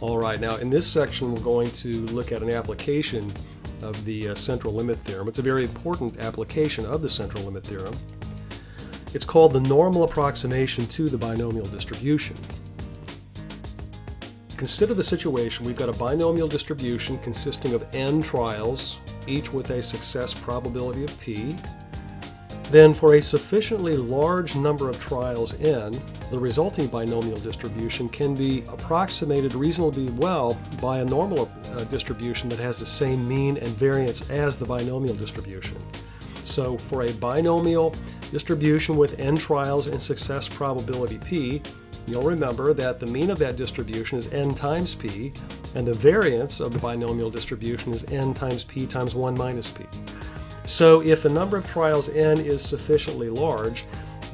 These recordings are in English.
All right, now in this section we're going to look at an application of the central limit theorem. It's a very important application of the central limit theorem. It's called the normal approximation to the binomial distribution. Consider the situation. We've got a binomial distribution consisting of n trials, each with a success probability of p. Then for a sufficiently large number of trials n, the resulting binomial distribution can be approximated reasonably well by a normal distribution that has the same mean and variance as the binomial distribution. So for a binomial distribution with n trials and success probability p, you'll remember that the mean of that distribution is n times p, and the variance of the binomial distribution is n times p times 1 minus p. So if the number of trials n is sufficiently large,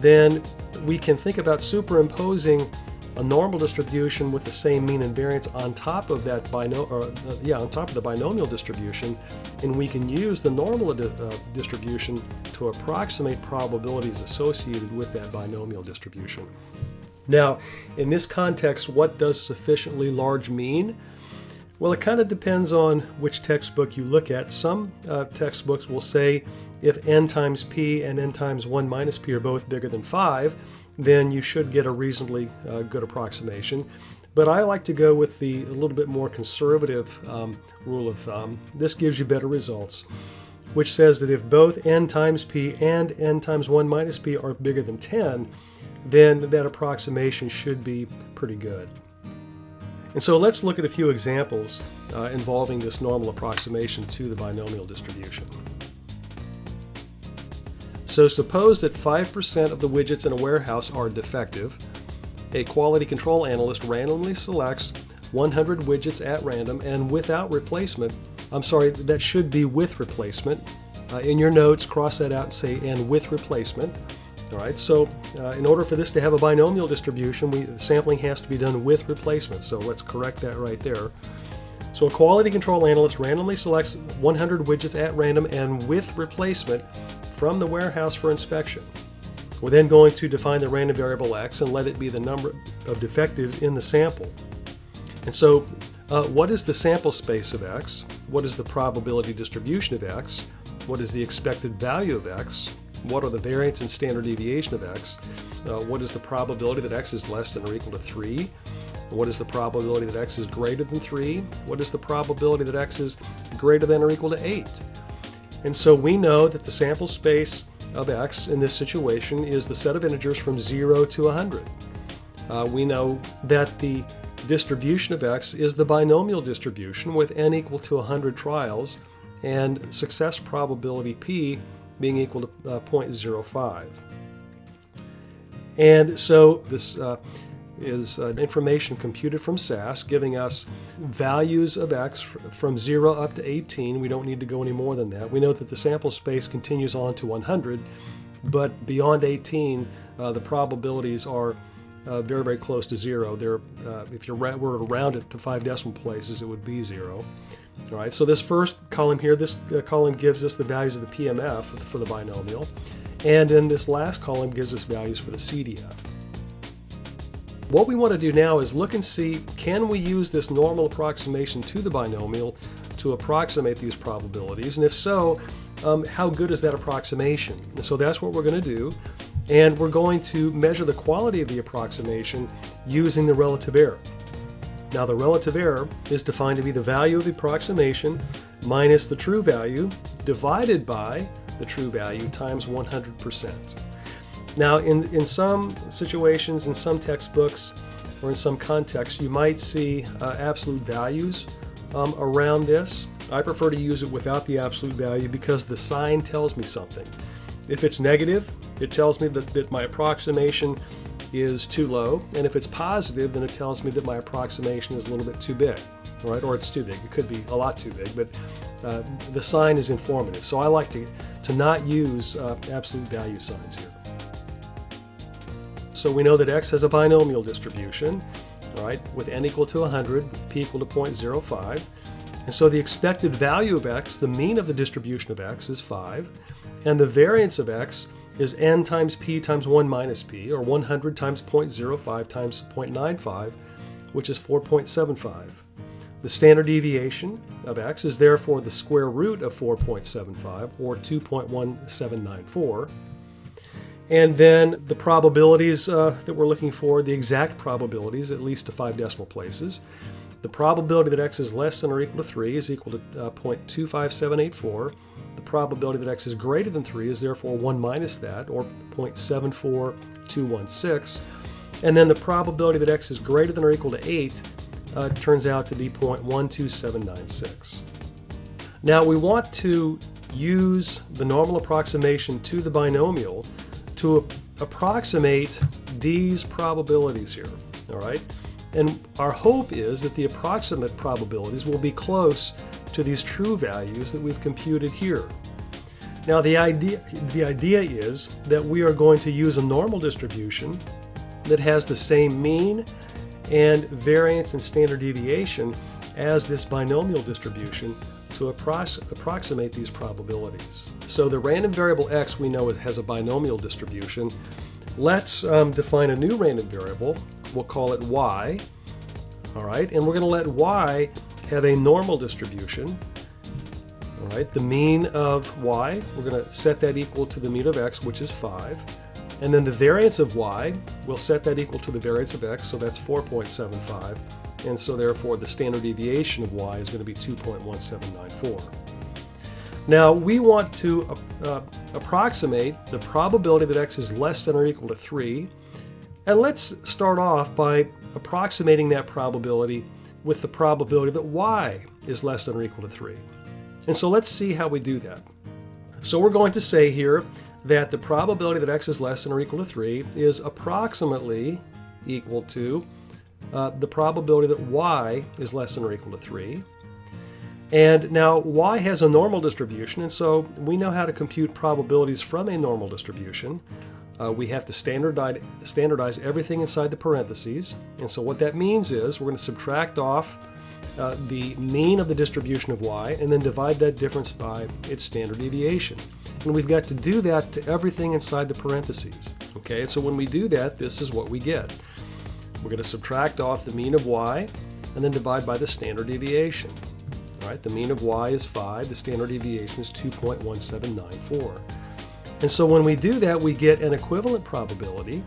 then we can think about superimposing a normal distribution with the same mean and variance on top of that on top of the binomial distribution, and we can use the normal distribution to approximate probabilities associated with that binomial distribution. Now, in this context, what does sufficiently large mean? Well, it kind of depends on which textbook you look at. Some textbooks will say if n times p and n times 1 minus p are both bigger than 5, then you should get a reasonably good approximation. But I like to go with a little bit more conservative rule of thumb. This gives you better results, which says that if both n times p and n times 1 minus p are bigger than 10, then that approximation should be pretty good. And so let's look at a few examples involving this normal approximation to the binomial distribution. So suppose that 5% of the widgets in a warehouse are defective. A quality control analyst randomly selects 100 widgets at random and without replacement. That should be with replacement. In your notes, cross that out and say and with replacement. All right, so in order for this to have a binomial distribution, sampling has to be done with replacement. So let's correct that right there. So a quality control analyst randomly selects 100 widgets at random and with replacement from the warehouse for inspection. We're then going to define the random variable x and let it be the number of defectives in the sample. And so what is the sample space of x? What is the probability distribution of x? What is the expected value of x? What are the variance and standard deviation of x? What is the probability that x is less than or equal to 3? What is the probability that x is greater than 3? What is the probability that x is greater than or equal to 8? And so we know that the sample space of x in this situation is the set of integers from 0 to 100. We know that the distribution of x is the binomial distribution with n equal to 100 trials and success probability p being equal to 0.05. And so this is information computed from SAS giving us values of x from 0 up to 18. We don't need to go any more than that. We know that the sample space continues on to 100, but beyond 18, the probabilities are very, very close to 0. If you were to round it to 5 decimal places, it would be 0. All right, so this first column here, this column gives us the values of the PMF for the binomial, and then this last column gives us values for the CDF. What we want to do now is look and see, can we use this normal approximation to the binomial to approximate these probabilities, and if so, how good is that approximation? And so that's what we're going to do, and we're going to measure the quality of the approximation using the relative error. Now the relative error is defined to be the value of the approximation minus the true value divided by the true value times 100%. Now in some situations, in some textbooks, or in some contexts, you might see absolute values around this. I prefer to use it without the absolute value because the sign tells me something. If it's negative, it tells me that my approximation is too low, and if it's positive, then it tells me that my approximation is a little bit too big, right? Or it's too big. It could be a lot too big, but the sign is informative. So I like to not use absolute value signs here. So we know that x has a binomial distribution, right, with n equal to 100, p equal to 0.05. And so the expected value of x, the mean of the distribution of x, is 5, and the variance of x is n times p times 1 minus p, or 100 times 0.05 times 0.95, which is 4.75. The standard deviation of x is therefore the square root of 4.75, or 2.1794. And then the probabilities that we're looking for, the exact probabilities, at least to 5 decimal places. The probability that x is less than or equal to 3 is equal to 0.25784. The probability that x is greater than 3 is therefore 1 minus that, or 0.74216. And then the probability that x is greater than or equal to 8 turns out to be 0.12796. Now we want to use the normal approximation to the binomial to approximate these probabilities here, all right? And our hope is that the approximate probabilities will be close to these true values that we've computed here. Now the idea is that we are going to use a normal distribution that has the same mean and variance and standard deviation as this binomial distribution to approximate these probabilities. So the random variable x we know it has a binomial distribution. Let's define a new random variable. We'll call it y. All right, and we're going to let y have a normal distribution. All right, the mean of y, we're going to set that equal to the mean of x, which is 5. And then the variance of y, we'll set that equal to the variance of x, so that's 4.75. And so therefore the standard deviation of y is going to be 2.1794. Now we want to approximate the probability that x is less than or equal to 3. And let's start off by approximating that probability with the probability that y is less than or equal to 3. And so let's see how we do that. So we're going to say here that the probability that x is less than or equal to 3 is approximately equal to the probability that y is less than or equal to 3. And now y has a normal distribution, and so we know how to compute probabilities from a normal distribution. We have to standardize everything inside the parentheses. And so what that means is we're going to subtract off the mean of the distribution of y and then divide that difference by its standard deviation. And we've got to do that to everything inside the parentheses. Okay, and so when we do that, this is what we get. We're going to subtract off the mean of y and then divide by the standard deviation. All right, the mean of y is 5, the standard deviation is 2.1794. And so when we do that, we get an equivalent probability,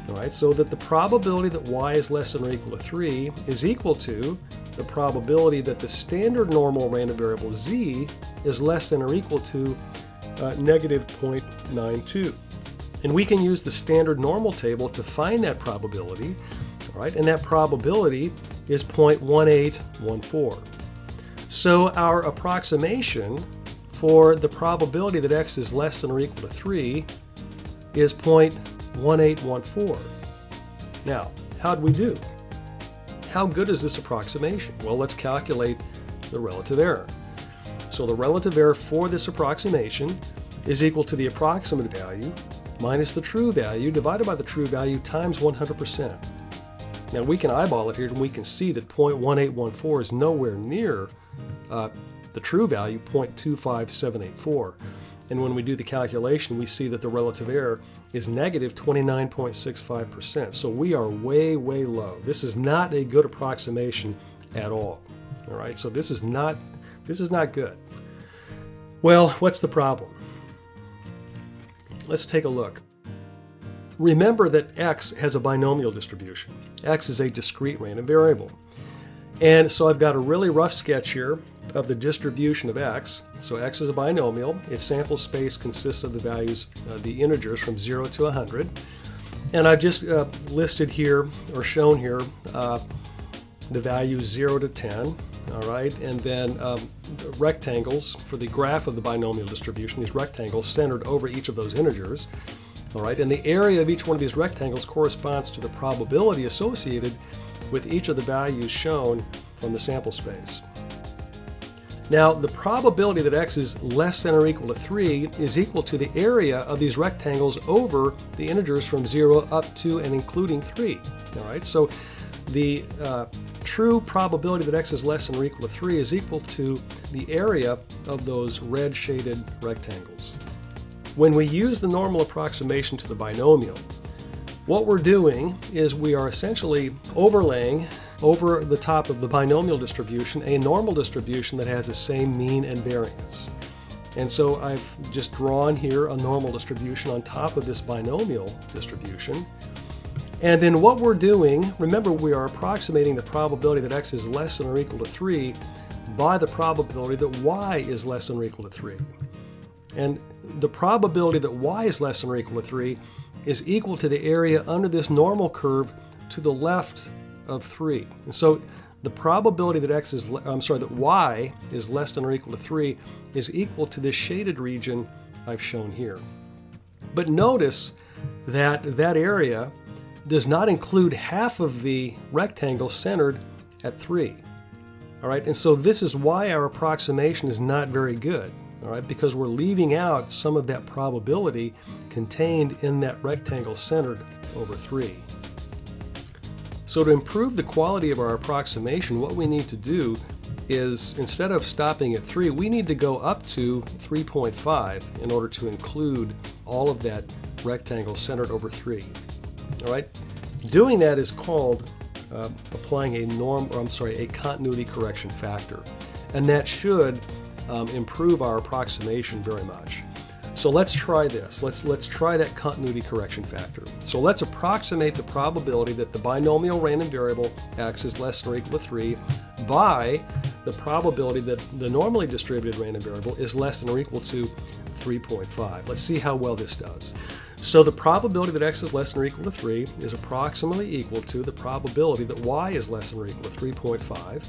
all right, so that the probability that y is less than or equal to 3 is equal to the probability that the standard normal random variable z is less than or equal to negative 0.92. And we can use the standard normal table to find that probability, all right, and that probability is 0.1814. So our approximation for the probability that x is less than or equal to 3 is 0.1814. Now, how'd we do? How good is this approximation? Well, let's calculate the relative error. So the relative error for this approximation is equal to the approximate value minus the true value divided by the true value times 100%. Now we can eyeball it here and we can see that 0.1814 is nowhere near the true value, 0.25784. And when we do the calculation, we see that the relative error is negative 29.65%. So we are way, way low. This is not a good approximation at all. All right, so this is not good. Well, what's the problem? Let's take a look. Remember that x has a binomial distribution. X is a discrete random variable. And so I've got a really rough sketch here of the distribution of x. So x is a binomial. Its sample space consists of the values, the integers from 0 to 100. And I've just listed here, or shown here, the values 0 to 10. All right, and then rectangles for the graph of the binomial distribution, these rectangles centered over each of those integers. All right, and the area of each one of these rectangles corresponds to the probability associated with each of the values shown from the sample space. Now, the probability that x is less than or equal to 3 is equal to the area of these rectangles over the integers from 0 up to and including 3. All right, so the true probability that x is less than or equal to 3 is equal to the area of those red shaded rectangles. When we use the normal approximation to the binomial, what we're doing is we are essentially overlaying over the top of the binomial distribution a normal distribution that has the same mean and variance. And so I've just drawn here a normal distribution on top of this binomial distribution. And then what we're doing, remember, we are approximating the probability that x is less than or equal to 3 by the probability that y is less than or equal to 3. And the probability that y is less than or equal to 3 is equal to the area under this normal curve to the left of 3. And so the probability that that y is less than or equal to 3 is equal to this shaded region I've shown here. But notice that that area does not include half of the rectangle centered at 3. All right, and so this is why our approximation is not very good. All right, because we're leaving out some of that probability contained in that rectangle centered over 3. So to improve the quality of our approximation, what we need to do is, instead of stopping at 3, we need to go up to 3.5 in order to include all of that rectangle centered over 3. All right, doing that is called applying a continuity correction factor, and that should improve our approximation very much. So let's try this. Let's try that continuity correction factor. So let's approximate the probability that the binomial random variable x is less than or equal to 3 by the probability that the normally distributed random variable is less than or equal to 3.5. Let's see how well this does. So the probability that x is less than or equal to 3 is approximately equal to the probability that y is less than or equal to 3.5.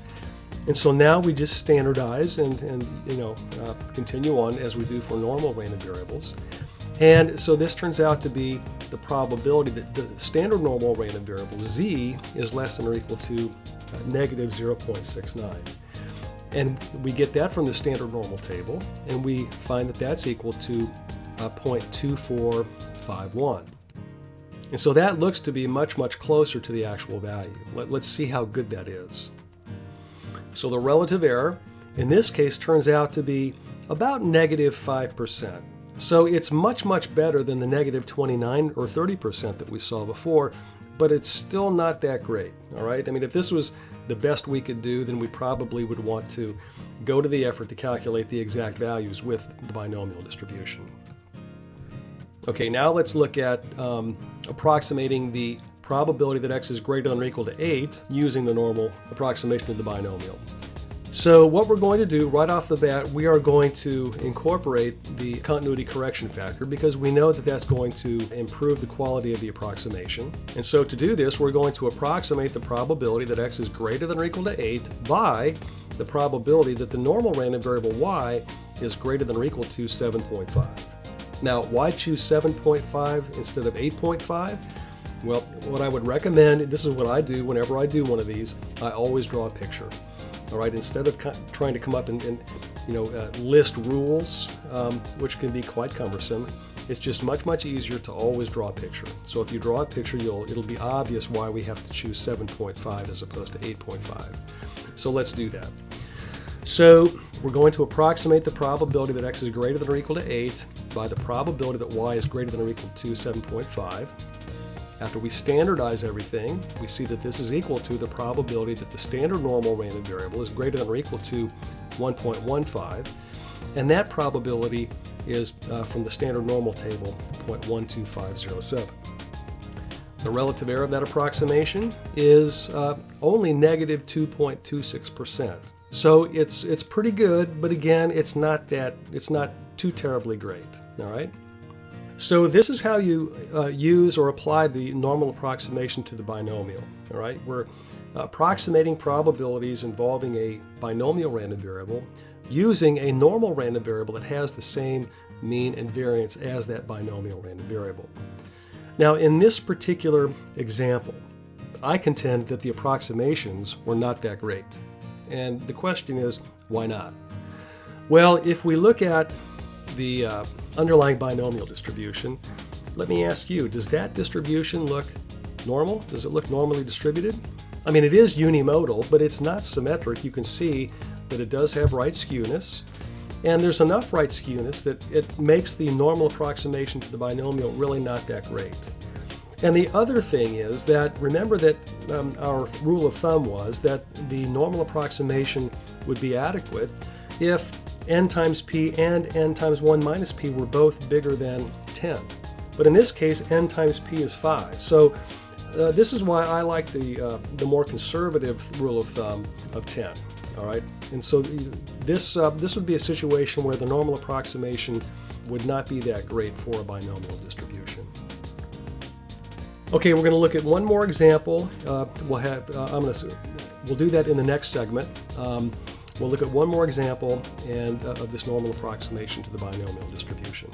And so now we just standardize and continue on as we do for normal random variables. And so this turns out to be the probability that the standard normal random variable z is less than or equal to negative 0.69. And we get that from the standard normal table, and we find that that's equal to 0.2451. And so that looks to be much, much closer to the actual value. Let's see how good that is. So the relative error in this case turns out to be about negative 5%. So it's much, much better than the negative 29 or 30% that we saw before, but it's still not that great. All right, I mean, if this was the best we could do, then we probably would want to go to the effort to calculate the exact values with the binomial distribution. Okay, now let's look at approximating the probability that x is greater than or equal to 8 using the normal approximation of the binomial. So what we're going to do right off the bat, we are going to incorporate the continuity correction factor because we know that that's going to improve the quality of the approximation. And so to do this, we're going to approximate the probability that x is greater than or equal to 8 by the probability that the normal random variable y is greater than or equal to 7.5. Now, why choose 7.5 instead of 8.5? Well, what I would recommend, this is what I do whenever I do one of these, I always draw a picture. All right, instead of trying to come up and list rules, which can be quite cumbersome, it's just much, much easier to always draw a picture. So if you draw a picture, it'll be obvious why we have to choose 7.5 as opposed to 8.5. So let's do that. So we're going to approximate the probability that x is greater than or equal to 8 by the probability that y is greater than or equal to 7.5. After we standardize everything, we see that this is equal to the probability that the standard normal random variable is greater than or equal to 1.15, and that probability is from the standard normal table, 0.12507. The relative error of that approximation is only negative 2.26%. So it's pretty good, but again, it's not too terribly great. All right. So this is how you use or apply the normal approximation to the binomial. All right, we're approximating probabilities involving a binomial random variable using a normal random variable that has the same mean and variance as that binomial random variable. Now, in this particular example, I contend that the approximations were not that great. And the question is, why not? Well, if we look at the underlying binomial distribution, let me ask you, does that distribution look normal? Does it look normally distributed? I mean, it is unimodal, but it's not symmetric. You can see that it does have right skewness, and there's enough right skewness that it makes the normal approximation to the binomial really not that great. And the other thing is that, remember that our rule of thumb was that the normal approximation would be adequate if n times p and n times 1 minus p were both bigger than 10. But in this case, n times p is 5. So this is why I like the more conservative rule of thumb of 10. All right, and so this would be a situation where the normal approximation would not be that great for a binomial distribution. Okay, we're going to look at one more example. We'll do that in the next segment. We'll look at one more example of this normal approximation to the binomial distribution.